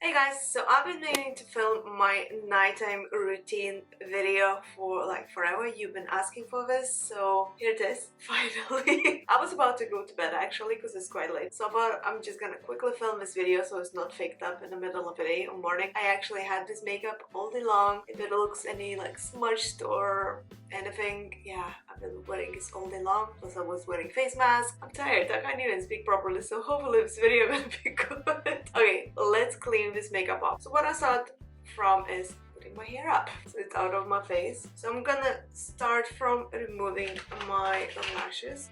Hey guys, so I've been meaning to film my nighttime routine video for like forever. You've been asking for this, so here it is, finally. I was about to go to bed actually because it's quite late. So far, I'm just gonna quickly film this video so it's not faked up in the middle of the day or morning. I actually had this makeup all day long. If it looks any like smudged or anything, yeah, I've been wearing this all day long. Plus I was wearing face mask. I'm tired, I can't even speak properly, so hopefully this video gonna be good. Okay, let's clean this makeup off. So what I start from is putting my hair up so it's out of my face. So I'm gonna start from removing my lashes.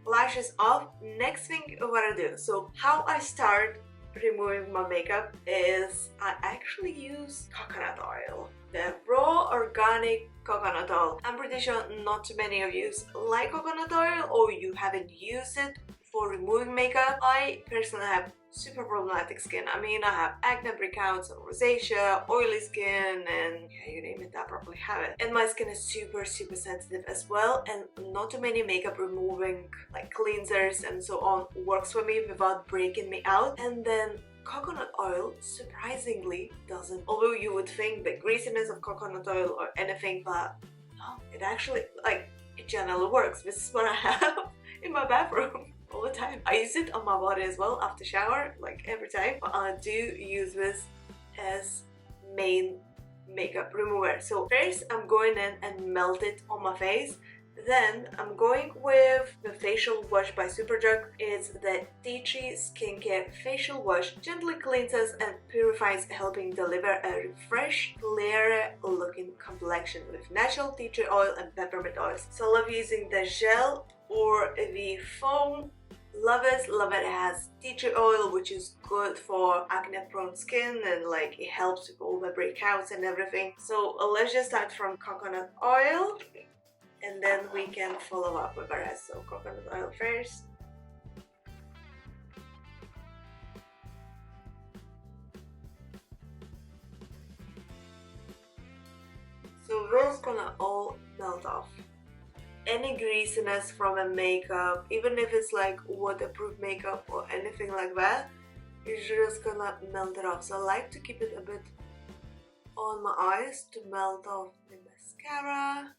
Lashes off. Next thing what I do, so how I start removing my makeup is I actually use coconut oil, the raw organic coconut oil. I'm pretty sure not too many of you like coconut oil or you haven't used it for removing makeup. I personally have super problematic skin. I mean, I have acne, breakouts, and rosacea, oily skin, and yeah, you name it, I probably have it. And my skin is super sensitive as well, and not too many makeup removing like cleansers and so on works for me without breaking me out. And then coconut oil surprisingly doesn't, although you would think the greasiness of coconut oil or anything, but no, it actually, like, it generally works. This is what I have in my bathroom all the time. I use it on my body as well after shower, like every time, but I do use this as main makeup remover. So first I'm going in and melt it on my face. Then I'm going with the facial wash by Superdrug. It's the Tea Tree Skincare Facial Wash. Gently cleanses and purifies, helping deliver a refreshed, clearer looking complexion with natural tea tree oil and peppermint oils. So I love using the gel or the foam. Love it. It has tea tree oil, which is good for acne prone skin, and like it helps with all the breakouts and everything. So let's just start from coconut oil, and then we can follow up with the rest. So coconut oil first. So this is gonna all melt off. Any greasiness from a makeup, even if it's like waterproof makeup or anything like that, it's just gonna melt it off. So I like to keep it a bit on my eyes to melt off the mascara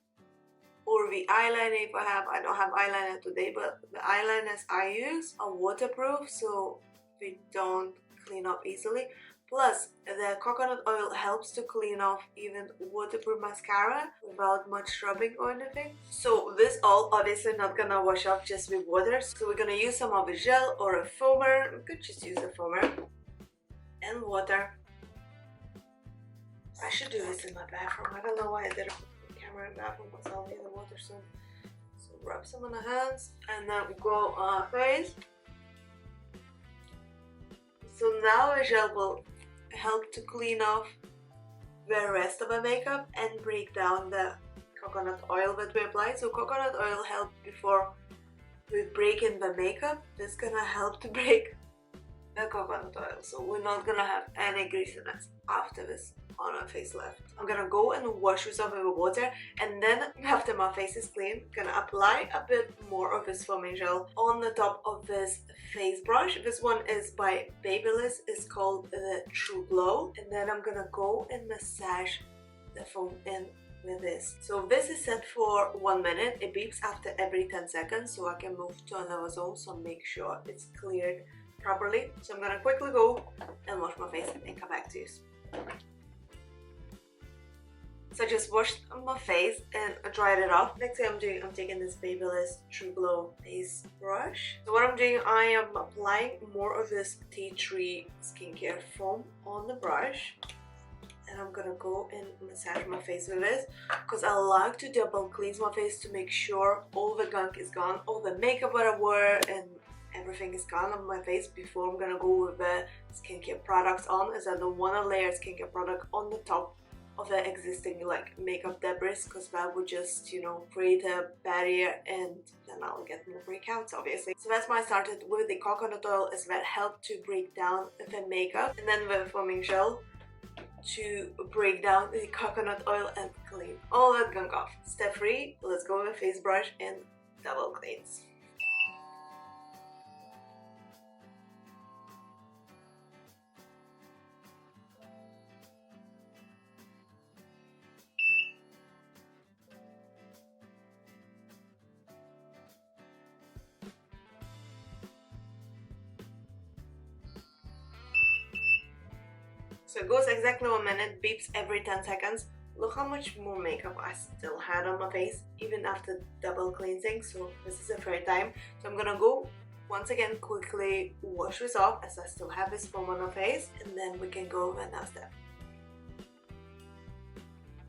or the eyeliner if I have. I don't have eyeliner today, but the eyeliners I use are waterproof, so they don't clean up easily. Plus, the coconut oil helps to clean off even waterproof mascara without much rubbing or anything. So this all obviously not gonna wash off just with water, so we're gonna use some of a gel or a foamer. We could just use a foamer and water. I should do this in my bathroom. I don't know why I did it with the camera in the bathroom, because I'll need the water soon. So rub some on the hands and then go on our face. So now the gel will help to clean off the rest of the makeup and break down the coconut oil that we applied. So coconut oil helped before with breaking the makeup. This is gonna help to break the coconut oil, so we're not gonna have any greasiness after this on our face left. I'm gonna go and wash with some of the water, and then after my face is clean, I'm gonna apply a bit more of this foaming gel on the top of this face brush. This one is by Babyliss. It's called the True Glow, and then I'm gonna go and massage the foam in with this. So this is set for 1 minute. It beeps after every 10 seconds, so I can move to another zone, so make sure it's cleared properly. So I'm gonna quickly go and wash my face and come back to you. So I just washed my face and dried it off. Next thing I'm doing, I'm taking this Babyliss True Glow face brush. So what I'm doing, I am applying more of this tea tree skincare foam on the brush. And I'm gonna go and massage my face with this, because I like to double cleanse my face to make sure all the gunk is gone, all the makeup that I wore and everything is gone on my face before I'm gonna go with the skincare products on, as I don't want to layer skincare product on the top of the existing like makeup debris, because that would just, you know, create a barrier and then I'll get more breakouts obviously. So that's why I started with the coconut oil, as that helped to break down the makeup, and then with foaming gel to break down the coconut oil and clean all that gunk off. Step 3, let's go with a face brush and double cleanse. So it goes exactly 1 minute, beeps every 10 seconds. Look how much more makeup I still had on my face, even after double cleansing, so this is the third time. So I'm gonna go once again quickly wash this off as I still have this foam on my face, and then we can go over another step.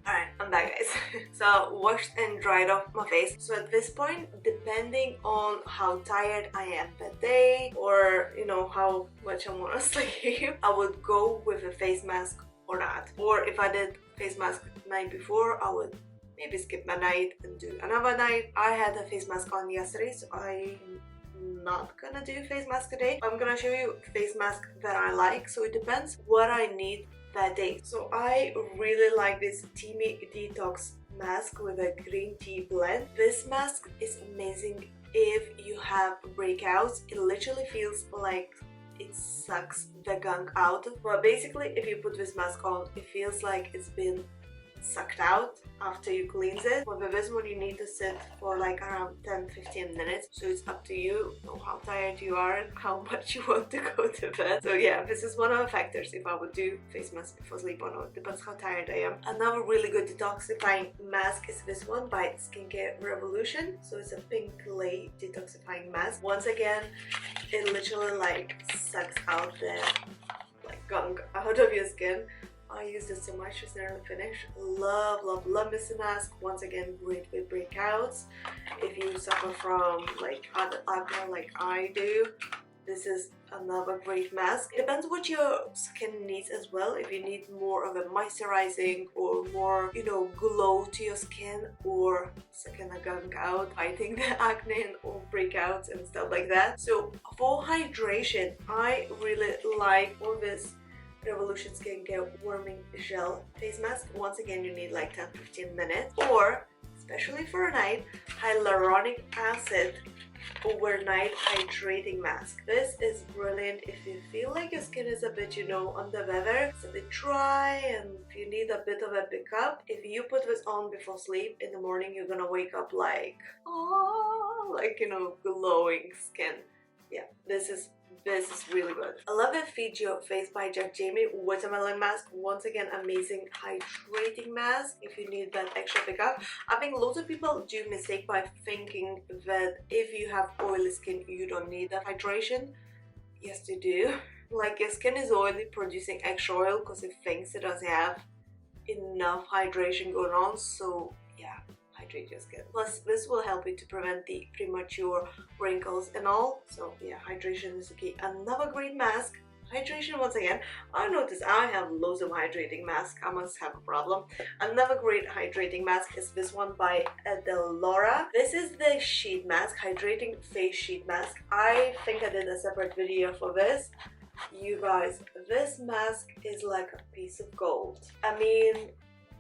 Alright, I'm back guys. So washed and dried off my face. So at this point, depending on how tired I am that day, or you know how much I want to sleep, I would go with a face mask or not. Or if I did face mask the night before, I would maybe skip my night and do another night. I had a face mask on yesterday, so I'm not gonna do face mask today. I'm gonna show you face mask that I like, so it depends what I need that day. So I really like this Teamy Detox mask with a green tea blend. This mask is amazing if you have breakouts. It literally feels like it sucks the gunk out. But basically, if you put this mask on, it feels like it's been sucked out after you cleanse it. With this one, you need to sit for like around 10-15 minutes, so it's up to you how tired you are and how much you want to go to bed. So yeah, this is one of the factors if I would do face mask before sleep or not. Depends how tired I am. Another really good detoxifying mask is this one by Skincare Revolution. So it's a pink clay detoxifying mask. Once again, it literally like sucks out the like gunk out of your skin. I used it so much, it's nearly finished. Love, love, love this mask. Once again, great with breakouts. If you suffer from like other acne like I do, this is another great mask. It depends what your skin needs as well. If you need more of a moisturizing or more, you know, glow to your skin, or sucking the gunk out, fighting the acne or breakouts and stuff like that. So for hydration, I really like all this Revolution Skincare Warming Gel Face Mask. Once again, you need like 10-15 minutes. Or, especially for a night, Hyaluronic Acid Overnight Hydrating Mask. This is brilliant if you feel like your skin is a bit, you know, under weather, it's a bit dry, and if you need a bit of a pickup. If you put this on before sleep, in the morning you're gonna wake up like, oh, like, you know, glowing skin. Yeah, this is really good. I love the Feed Your Face by Jack Jamie Watermelon Mask. Once again, amazing hydrating mask if you need that extra pickup. I think loads of people do mistake by thinking that if you have oily skin, you don't need that hydration. Yes, you do. Like your skin is oily, producing extra oil because it thinks it doesn't have enough hydration going on. So yeah, hydrate your skin. Plus, this will help you to prevent the premature wrinkles and all. So yeah, hydration is the key. Another great mask. Hydration once again. I noticed I have loads of hydrating masks. I must have a problem. Another great hydrating mask is this one by Adelora. This is the sheet mask, hydrating face sheet mask. I think I did a separate video for this. You guys, this mask is like a piece of gold. I mean,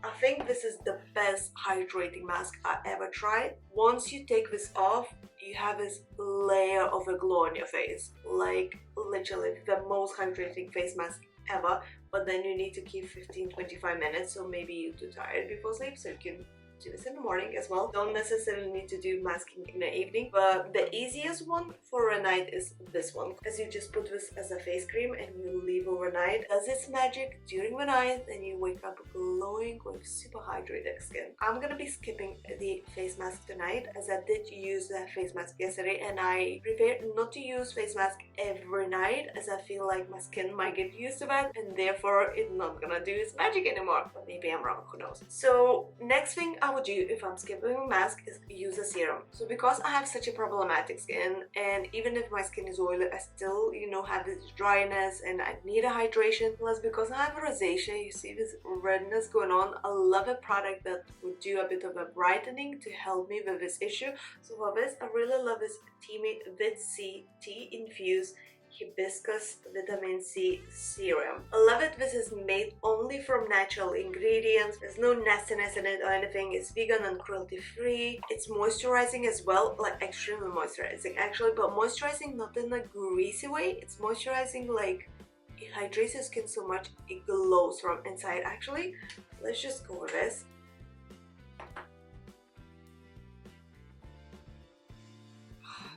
I think this is the best hydrating mask I ever tried. Once you take this off, you have this layer of a glow on your face. Like literally the most hydrating face mask ever. But then you need to keep 15-25 minutes, so maybe you're too tired before sleep, so you can do this in the morning as well. Don't necessarily need to do masking in the evening, but the easiest one for a night is this one, as you just put this as a face cream and you leave overnight. Does its magic during the night and you wake up glowing with super hydrated skin. I'm gonna be skipping the face mask tonight, as I did use the face mask yesterday, and I prefer not to use face mask every night, as I feel like my skin might get used to that and therefore it's not gonna do its magic anymore. But maybe I'm wrong, who knows. So next thing I would do if I'm skipping a mask is use a serum. So because I have such a problematic skin, and even if my skin is oily, I still, you know, have this dryness and I need a hydration. Plus, because I have rosacea, you see this redness going on, I love a product that would do a bit of a brightening to help me with this issue. So for this, I really love this Teamy Vit C Tea Infused Hibiscus Vitamin C Serum. I love it. This is made only from natural ingredients. There's no nastiness in it or anything. It's vegan and cruelty free. It's moisturizing as well, like extremely moisturizing actually, but moisturizing not in a greasy way. It's moisturizing like it hydrates your skin so much it glows from inside actually. Let's just go with this.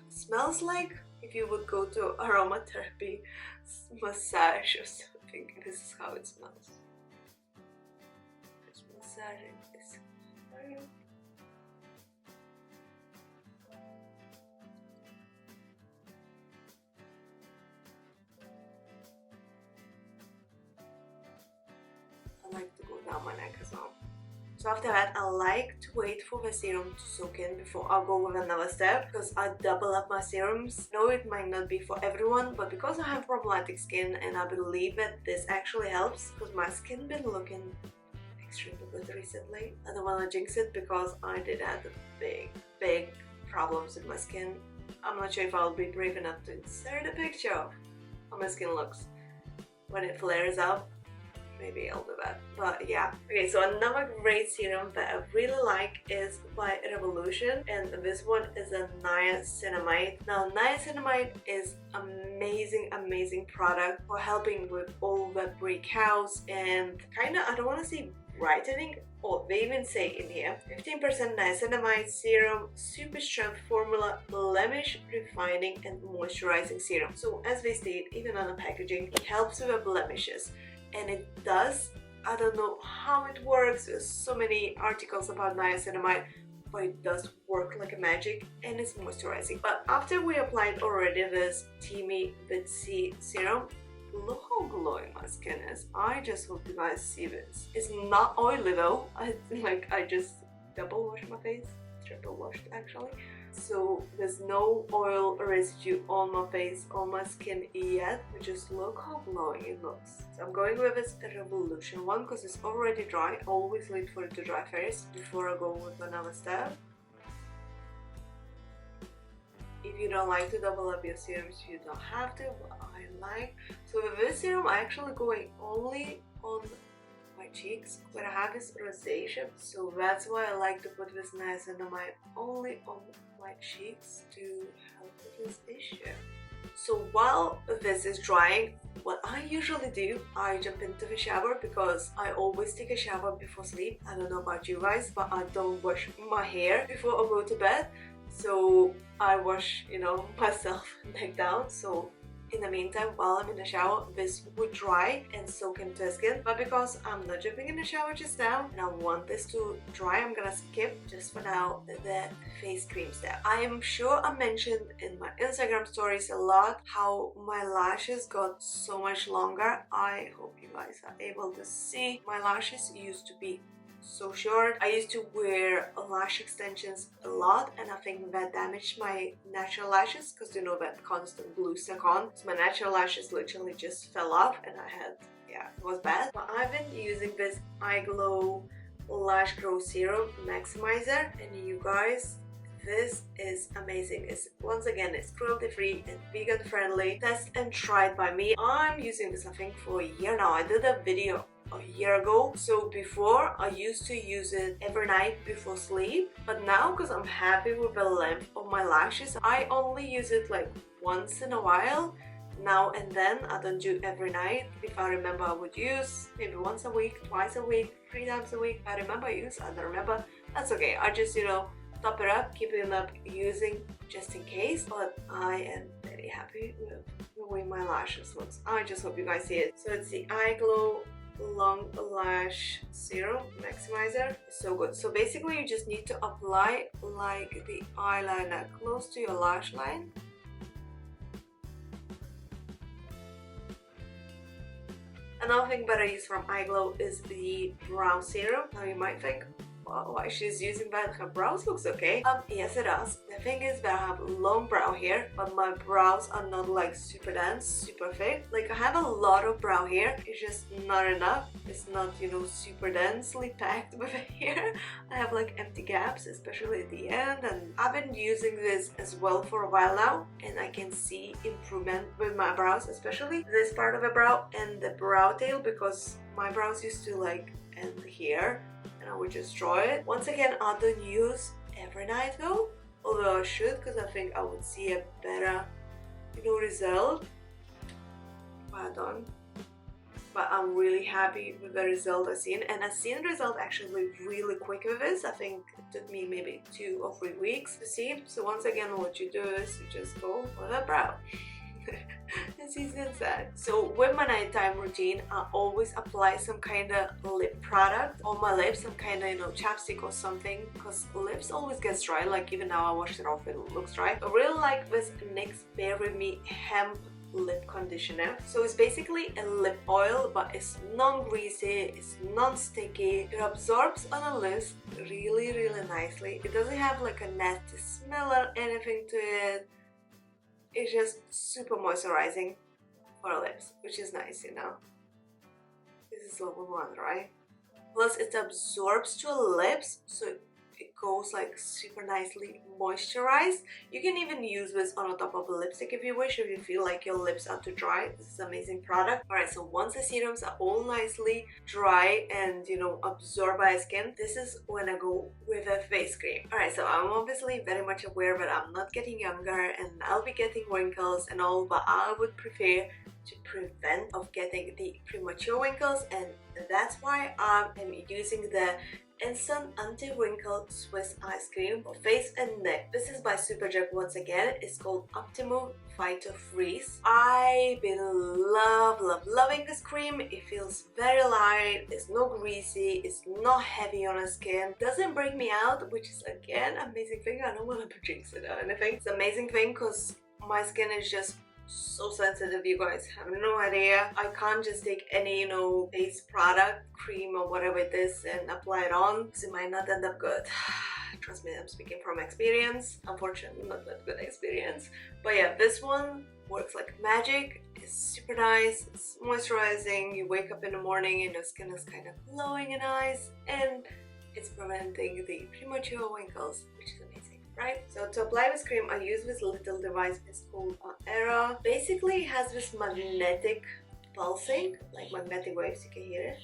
It smells like if you would go to aromatherapy massage or I think this is how it smells. Just massaging this area. I like to go down my neck as well. So after that, I like to wait for the serum to soak in before I go with another step, because I double up my serums. I know it might not be for everyone, but because I have problematic skin and I believe that this actually helps, because my skin been looking extremely good recently. I don't want to jinx it because I did have big problems with my skin. I'm not sure if I'll be brave enough to insert a picture of how my skin looks when it flares up. Maybe I'll do that, but yeah. Okay, so another great serum that I really like is by Revolution, and this one is a niacinamide. Now niacinamide is amazing product for helping with all the breakouts and kinda, I don't want to say brightening, or they even say in here 15% niacinamide serum, super strength formula, blemish refining and moisturizing serum. So as they state even on the packaging, it helps with the blemishes. And it does. I don't know how it works. There's so many articles about niacinamide, but it does work like a magic, and it's moisturizing. But after we applied already this Teamy Vit C serum, look how glowing my skin is. I just hope you guys see this. It's not oily though. I just double washed my face, triple washed actually. So there's no oil residue on my face, on my skin yet. But just look how glowing it looks. So I'm going with this Revolution one because it's already dry. I always wait for it to dry first before I go with another step. If you don't like to double up your serums, you don't have to, but I like. So with this serum, I'm actually going only on my cheeks. What I have is rosacea, so that's why I like to put this niacinamide only on my cheeks to help with this issue. So while this is drying, what I usually do, I jump into the shower because I always take a shower before sleep. I don't know about you guys, but I don't wash my hair before I go to bed. So I wash, myself neck down. So in the meantime, while I'm in the shower, this would dry and soak into the skin. But because I'm not jumping in the shower just now and I want this to dry, I'm gonna skip just for now the face cream step. I am sure I mentioned in my Instagram stories a lot how my lashes got so much longer. I hope you guys are able to see. My lashes used to be so short. I used to wear lash extensions a lot, and I think that damaged my natural lashes because that constant glue stuck on. So my natural lashes literally just fell off and I had, it was bad. But I've been using this Eye Glow Lash Grow Serum Maximizer, and you guys, this is amazing. Once again, it's cruelty free and vegan friendly, tested and tried by me. I'm using this I think for a year now. I did a video a year ago. So before, I used to use it every night before sleep, but now because I'm happy with the length of my lashes, I only use it like once in a while, now and then. I don't do every night. If I remember, I would use maybe once a week, twice a week, 3 times a week. If I remember, I don't remember, that's okay. I just top it up, keep it up using just in case. But I am very happy with the way my lashes looks. I just hope you guys see it. So it's the Eye Glow Long Lash Serum Maximizer. It's so good. So basically you just need to apply like the eyeliner close to your lash line. Another thing that I use from Eye Glow is the brow serum. Now you might think, why she's using that, her brows looks okay. Yes it does. The thing is that I have long brow hair, but my brows are not like super dense, super thick. Like I have a lot of brow hair, it's just not enough. It's not, super densely packed with hair. I have like empty gaps, especially at the end, and I've been using this as well for a while now, and I can see improvement with my brows, especially this part of the brow and the brow tail, because my brows used to like end here. I would just draw it. Once again, I don't use every night though, although I should, because I think I would see a better result. But I don't. But I'm really happy with the result I've seen, and I've seen the result actually really quick with this. I think it took me maybe 2 or 3 weeks to see. So once again, what you do is you just go for the brow. It's easy and sad. So with my nighttime routine, I always apply some kind of lip product on my lips, some kind of, you know, chapstick or something, because lips always gets dry. Like even now I washed it off, it looks dry. I really like this NYX Bear With Me hemp lip conditioner. So it's basically a lip oil, but it's non-greasy, it's non-sticky, it absorbs on the lips really nicely. It doesn't have like a nasty smell or anything to it. It's just super moisturizing for the lips, which is nice, you know. This is level 1, right? Plus it absorbs to the lips, so it goes like super nicely moisturized. You can even use this on the top of a lipstick if you wish, if you feel like your lips are too dry. This is an amazing product. Alright, so once the serums are all nicely dry and, you know, absorbed by skin, this is when I go with a face cream. Alright, so I'm obviously very much aware that I'm not getting younger and I'll be getting wrinkles and all, but I would prefer to prevent of getting the premature wrinkles, and that's why I am using the Instant Anti-Wrinkle Swiss Ice Cream for face and neck. This is by Superjet once again. It's called Optimum Phyto Freeze. I've been loving this cream. It feels very light, it's not greasy, it's not heavy on the skin, doesn't break me out, which is again amazing thing. I don't want to jinx it or anything. It's an amazing thing because my skin is just so sensitive, you guys have no idea. I can't just take any, you know, face product, cream or whatever it is and apply it on because it might not end up good. Trust me, I'm speaking from experience. Unfortunately, not that good experience. But yeah, this one works like magic. It's super nice, it's moisturizing. You wake up in the morning and your skin is kind of glowing and nice, and it's preventing the premature wrinkles, which is amazing. Right? So to apply this cream, I use this little device. It's called Era. Basically, it has this magnetic pulsing, like magnetic waves, you can hear it.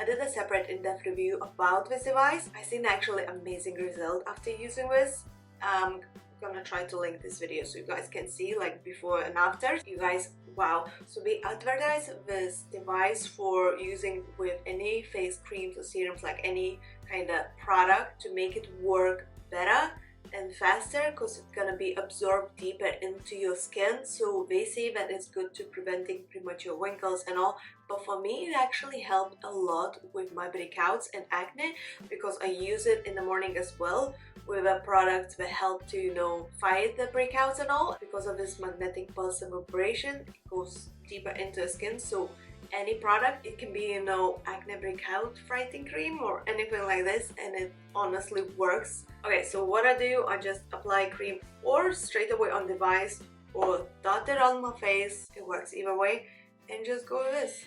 I did a separate in-depth review about this device. I seen actually amazing result after using this. I'm gonna try to link this video so you guys can see like before and after. You guys, wow. So we advertise this device for using with any face creams or serums, like any kind of product, to make it work better and faster, because it's gonna be absorbed deeper into your skin. So they say that it's good to preventing premature wrinkles and all, but for me it actually helped a lot with my breakouts and acne, because I use it in the morning as well with a product that help to, you know, fight the breakouts and all. Because of this magnetic pulse and vibration, it goes deeper into the skin. So any product, it can be, you know, acne breakout fighting cream or anything like this, and it honestly works. Okay, so what I do, I just apply cream or straight away on device or dot it on my face. It works either way, and just go with this.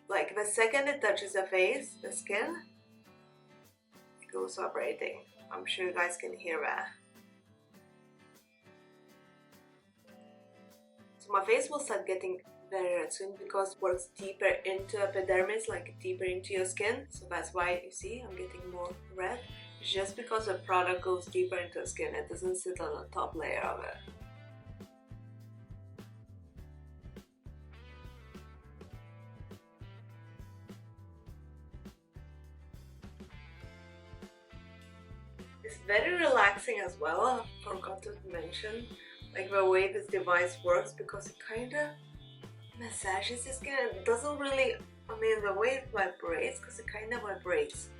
Like the second it touches the face, the skin, it goes vibrating. I'm sure you guys can hear that. So my face will start getting very red soon because it works deeper into epidermis, like deeper into your skin. So that's why you see I'm getting more red. It's just because the product goes deeper into the skin. It doesn't sit on the top layer of it. It's very relaxing as well. I forgot to mention like the way this device works, because it kind of massages the skin. It doesn't really, I mean, the way it vibrates, because it kind of vibrates.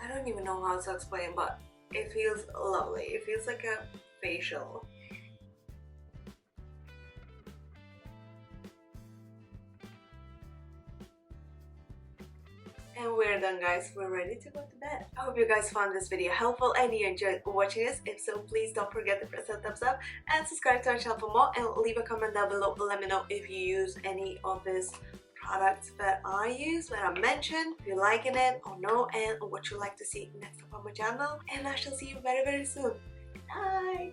I don't even know how to explain, but it feels lovely. It feels like a facial. And we're done, guys. We're ready to go to bed. I hope you guys found this video helpful and you enjoyed watching this. If so, please don't forget to press that thumbs up and subscribe to our channel for more, and leave a comment down below. Let me know if you use any of these products that I use, that I mentioned, if you're liking it or no, and what you'd like to see next up on my channel. And I shall see you very soon. Good night.